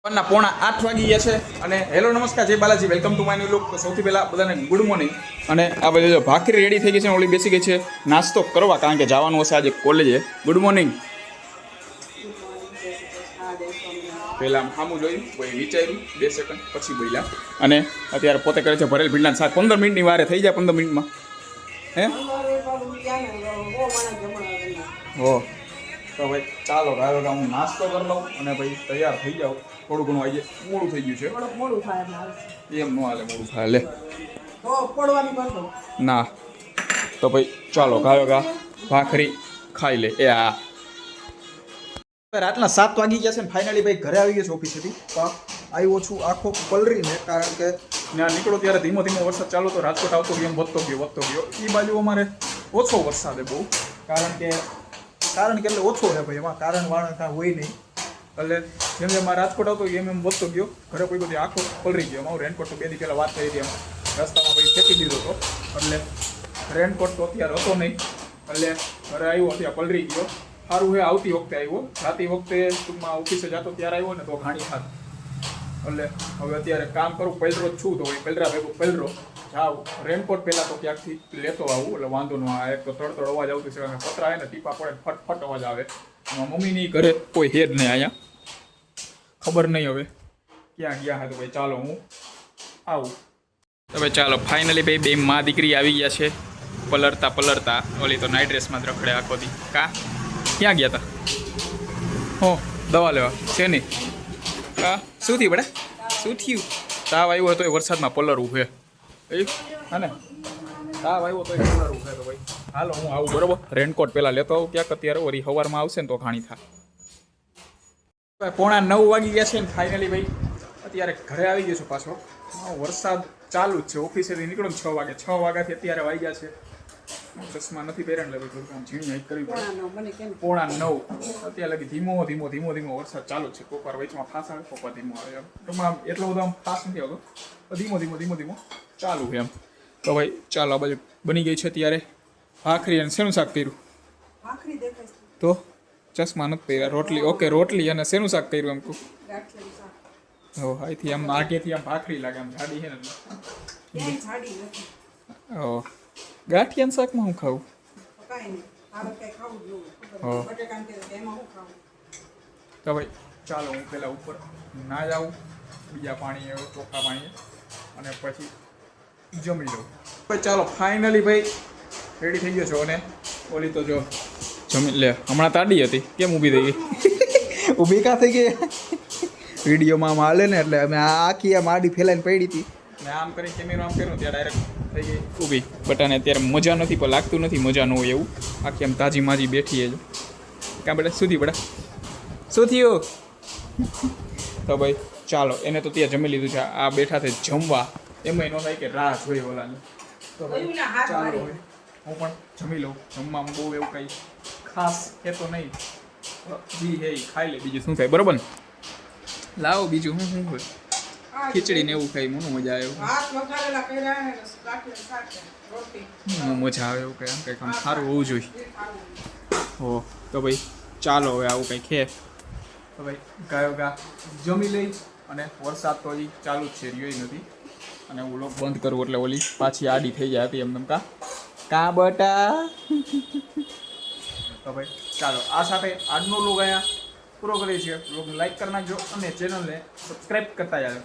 ના 7:45 વાગી ગયા છે અને હેલો નમસ્કાર જય Balaji welcome to my new look. સૌથી પહેલાં બધાને ગુડ મોર્નિંગ. અને આ બધી ભાખરી રેડી થઈ ગઈ છે, ઓલી બેસી ગઈ છે નાસ્તો કરવા, કારણ કે જવાનું હશે આજે કોલેજે. Good morning. પહેલાં સામું જોયું, કોઈ વિચાર્યું 2 સેકન્ડ, પછી બોલ્યા. અને અત્યારે પોતે કરે છે ભરેલ ભીંડાનું શાક. 15 મિનિટની વારે થઈ જાય, 15 મિનિટમાં. હે હો તો ભાઈ ચાલો ગાયો હું નાસ્તો કરી લઉં અને ભાઈ તૈયાર થઈ જાઉં. થોડું ઘણું આજે મોડું થઈ ગયું છે. એમ ન હાલે, મોડું થાય લે ના. તો ભાઈ ચાલો ગાયો ભાખરી ખાઈ લે. એ હા, રાતના 7 વાગી ગયા છે ને ફાઇનલી ભાઈ ઘરે આવી ગયો છે ઓફિસેથી. તો આવ્યો છું આખો પલરીને, કારણ કે ત્યાં નીકળો ત્યારે ધીમો ધીમો વરસાદ ચાલુ તો રાજકોટ આવતો ગયો, વધતો ગયો. એ બાજુ અમારે ઓછો વરસાદ બહુ, કારણ કે એટલે ઓછો છે ભાઈ, એમાં કારણ વાળા કાંઈ હોય નહીં. એટલે જેમ જેમ રાજકોટ આવતો ગયો એમ વધતો ગયો. ઘરે કોઈ બધી આખો પલરી ગયો. અમારું રેનકોટ તો 2 દી પહેલાં વાત કરી હતી, એમ રસ્તામાં ભાઈ ફેંકી દીધો હતો. એટલે રેનકોટ તો અત્યારે હતો નહીં, એટલે ઘરે આવ્યો ત્યાં પલરી ગયો. સારું છે આવતી વખતે આવ્યો, જાતી વખતે ટૂંકમાં ઓફિસે જતો ત્યારે આવ્યો ને તો ઘાણી ખાત. એટલે હવે અત્યારે કામ કરું, પલરો જ છું તો ભાઈ પલરા ભેગું પલરો જાઉં. રેનકોટ પહેલાં તો ક્યાંકથી લેતો આવું એટલે વાંધો ન આવે. એક તો તડતડ અવાજ આવતી છે અને પતરા આવે ને ટીપા પડે ફટફટ અવાજ આવે. એમાં મમ્મીની ઘરે કોઈ હેર નહીં, અહીંયા ખબર નહીં હવે ક્યાં ગયા હે. તો ભાઈ ચાલો હું આવું. તો ભાઈ ચાલો ફાઇનલી ભાઈ 2 મા દીકરી આવી ગયા છે. પલરતા ઓલી તો નાઇટ ડ્રેસમાં જ રખડે આખો દી. ક્યાં ગયા હતા? હો દવા લેવા છે નહીં. શું થયું બેટા? શું થયું? તાવ આવ્યો હતો એ વરસાદમાં પલરવું છે અને તાવ આવ્યો તો પલરવું છે. તો ભાઈ હાલો હું આવું, બરોબર. રેનકોટ પહેલાં લેતો આવું ક્યાંક, અત્યારે વળી સવારમાં આવશે ને તો ઘાણી થાય. 9:45 વાગી ગયા છે ને ફાઇનલી ભાઈ અત્યારે ઘરે આવી ગયો છું પાછો. વરસાદ ચાલુ જ છે. ઓફિસેથી નીકળો ને 6 વાગે, 6 વાગ્યાથી અત્યારે વાગ્યા છે. ચશ્મા નથી પહેર્યા એટલે થોડું કામ ઝીણી હાઈટ કરવી પડે. 9:45 અત્યારે લગી ધીમો વરસાદ ચાલુ છે. કોકવાર વચમાં ફાસ આવે, કોકવાર ધીમો આવે. એમ એટલો બધો આમ ફાસ નથી આવતો, ધીમો ચાલુ છે એમ. તો ભાઈ ચાલો આ બાજુ બની ગઈ છે ત્યારે ભાખરી. અને શેનું શાક કર્યું? તો ચશ્મા નથી પહેર્યા. રોટલી, ઓકે રોટલી. અને શેનું શાક કર્યું એમ કહું? હો અહીંથી આમ આગેથી આમ ભાખરી લાગે, આમ જાડી છે ને. ઓ ગાંઠિયાનું શાકમાં હું ખાવું? તો ભાઈ ચાલો હું પહેલાં ઉપર ના જાઉં, બીજા પાણીએ ચોખ્ખા પાણીએ, અને પછી જમી લઉં. ભાઈ ચાલો ફાઇનલી ભાઈ રેડી થઈ ગયો છો. અને ઓલી તો જો જમી લે, હમણાં તાડી હતી, કેમ ઊભી થઈ ગઈ? ઊભી કાં થઈ ગઈ? વિડીયોમાં આમ હાલે ને એટલે અમે આખી આમ આડી ફેલાઈને પડી હતી ને, આમ કરીને કેમેરો આમ કર્યું ત્યાં ડાયરેક્ટ થઈ ગઈ ઊભી. બટ આને અત્યારે મજા નથી, પણ લાગતું નથી મજા ન હોય એવું. આખી આમ તાજી માજી બેઠી જ. કાં બેટા શું થયું? બેટા શું થયું? તો ભાઈ ચાલો એને તો ત્યાં જમી લીધું છે. આ બેઠા છે જમવા, એમાં ન થાય કે રાહ જોઈએ ઓલાની. તો ભાઈ ચાલો હું પણ જમી લઉં. જમવામાં બહુ એવું કંઈ ખાસ એ તો નહીં, જી હે ખાઈ લે, બીજું શું થાય, બરોબર ને? લાવો બીજું શું હોય? ખીચડી ને એવું ખાઈ મને મજા આવે. મજા આવે એવું કંઈ, આમ કંઈક આમ સારું હોવું જોઈએ. હો તો ભાઈ ચાલો હવે આવું કંઈ ખે. તો ભાઈ ગાયો જમી લઈ. અને વરસાદ તો હજી ચાલુ જ છે, રહ્યો નથી. અને હું લોક બંધ કરું એટલે ઓલી પાછી આડી થઈ જાય હતી એમને. કા બટા. તો ભાઈ ચાલો આ સાથે આજનો લોગ અહીંયા પૂરો કરીએ છીએ. લોગને લાઈક કરી નાખજો અને ચેનલને સબસ્ક્રાઈબ કરતા જાજો.